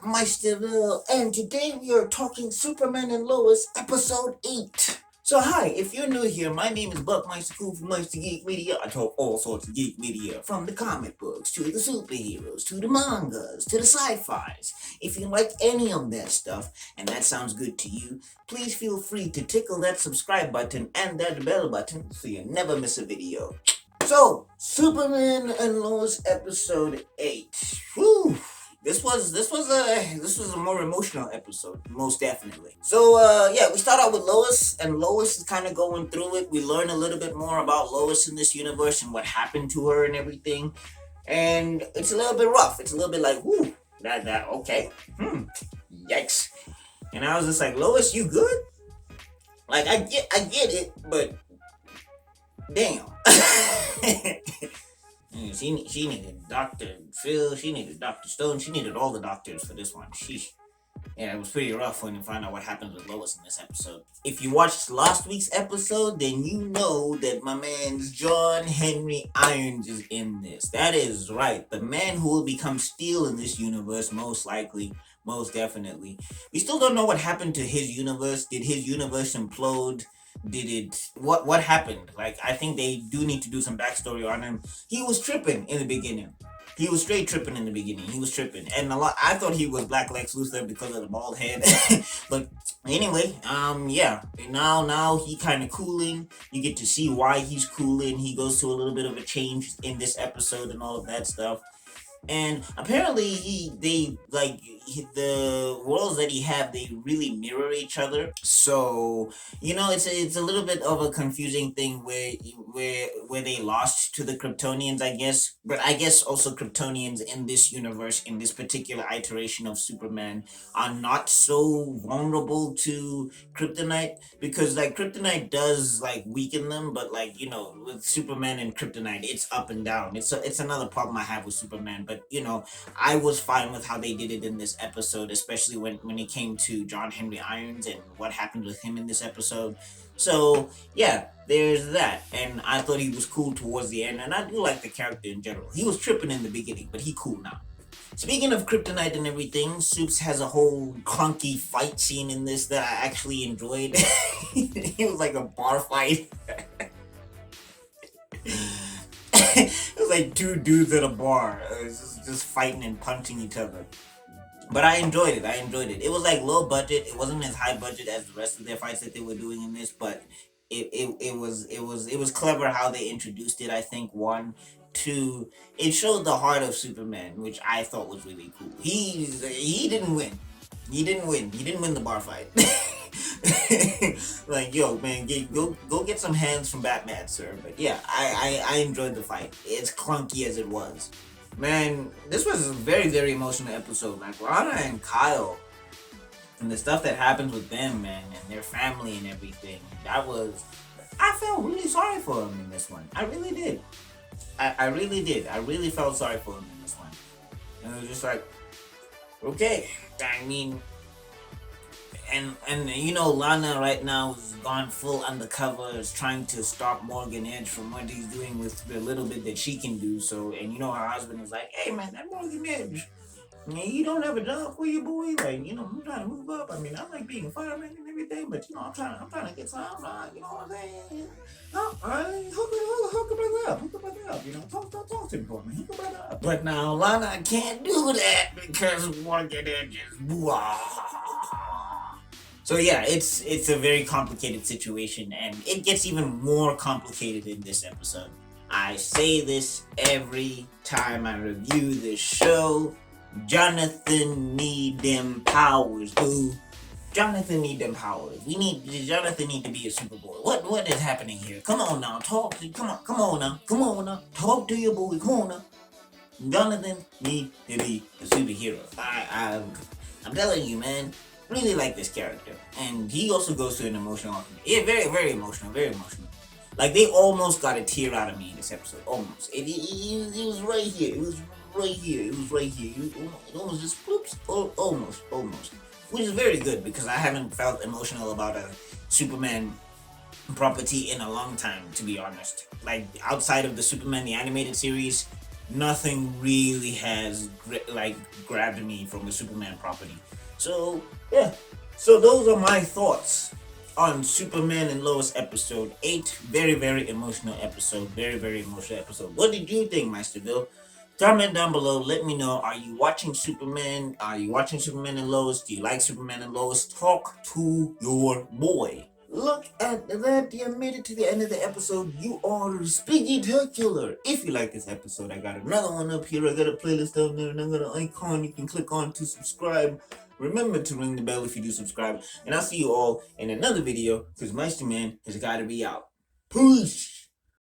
Meister, and today we are talking Superman and Lois, episode 8. So hi, if you're new here, my name is Buckmeister Cool from Meister Geek Media. I talk all sorts of geek media, from the comic books, to the superheroes, to the mangas, to the sci-fis. If you like any of that stuff, and that sounds good to you, please feel free to tickle that subscribe button and that bell button so you never miss a video. So, Superman and Lois episode 8. Whew. This was a more emotional episode, most definitely. So yeah, we start out with Lois, and Lois is kind of going through it. We learn a little bit more about Lois in this universe and what happened to her and everything. And it's a little bit rough. It's a little bit like, whoo, that okay. Yikes. And I was just like, Lois, you good? Like I get it, but damn. She needed Dr. Phil, she needed Dr. Stone, she needed all the doctors for this one. Sheesh. Yeah, it was pretty rough when you find out what happens with Lois in this episode. If you watched last week's episode, then you know that my man John Henry Irons is in this. That is right. The man who will become Steel in this universe, most likely. Most definitely. We still don't know what happened to his universe. Did his universe implode? Did it what happened? Like, I think they do need to do some backstory on him. He was tripping in the beginning. He was straight tripping in the beginning. He was tripping. And I thought he was Black Lex Luthor because of the bald head. But anyway, yeah. Now he kinda cooling. You get to see why he's cooling. He goes through a little bit of a change in this episode and all of that stuff. And apparently the worlds that he have, they really mirror each other. So it's a little bit of a confusing thing where they lost to the Kryptonians, I guess. But I guess also Kryptonians in this universe, in this particular iteration of Superman, are not so vulnerable to kryptonite, because like kryptonite does like weaken them, but like with Superman and kryptonite, it's up and down. It's another problem I have with Superman. But I was fine with how they did it in this episode, especially when it came to John Henry Irons and what happened with him in this episode. So yeah, there's that. And I thought he was cool towards the end, and I do like the character in general. He was tripping in the beginning, but he cool now. Speaking of kryptonite and everything, Supes has a whole clunky fight scene in this that I actually enjoyed. It was like a bar fight. It was like two dudes at a bar, just fighting and punching each other. But I enjoyed it. It was like low budget. It wasn't as high budget as the rest of their fights that they were doing in this, but it was clever how they introduced it. I think one, two, it showed the heart of Superman, which I thought was really cool. He didn't win. He didn't win. He didn't win the bar fight. Like, yo, man, go get some hands from Batman, sir. But yeah, I enjoyed the fight. It's clunky as it was. Man, this was a very, very emotional episode. Like, Lana and Kyle, and the stuff that happens with them, man, and their family and everything. I felt really sorry for him in this one. I really did. I really did. I really felt sorry for him in this one. And it was just like, okay. I mean, and Lana right now is gone full undercover, is trying to stop Morgan Edge from what he's doing with the little bit that she can do. So, and her husband is like, hey man, that Morgan Edge, I mean, you don't have a job for you, boy. Like, I'm trying to move up. I mean, I like being a fireman and everything, but I'm trying to get some. You know what I'm saying? No, hook a brother up. Hook a brother up. Talk to him for me. Hook a brother up. But now Lana can't do that because Morgan Edge is. So yeah, it's a very complicated situation, and it gets even more complicated in this episode. I say this every time I review this show. Jonathan need them powers, boo. Jonathan need them powers. Jonathan need to be a Superboy. What is happening here? Come on now, talk. Come on now. Talk to your boy. Come on now. Jonathan need to be a superhero. I'm telling you, man. Really like this character, and he also goes through an emotional arc. Yeah, very, very emotional, very emotional. Like, they almost got a tear out of me in this episode. Almost. It was right here. It was right here. It almost just whoops. Almost. Which is very good, because I haven't felt emotional about a Superman property in a long time, to be honest. Like, outside of the Superman the animated series, nothing really has grabbed me from the Superman property. So yeah, so those are my thoughts on Superman and Lois episode 8. Very, very emotional episode. Very, very emotional episode. What did you think, Masterville? Comment down below. Let me know. Are you watching Superman? Are you watching Superman and Lois? Do you like Superman and Lois? Talk to your boy. Look at that. You made it to the end of the episode. You are spectacular. If you like this episode, I got another one up here. I got a playlist down there, and I got an icon you can click on to subscribe. Remember to ring the bell if you do subscribe. And I'll see you all in another video, because Meister Man has got to be out. Peace.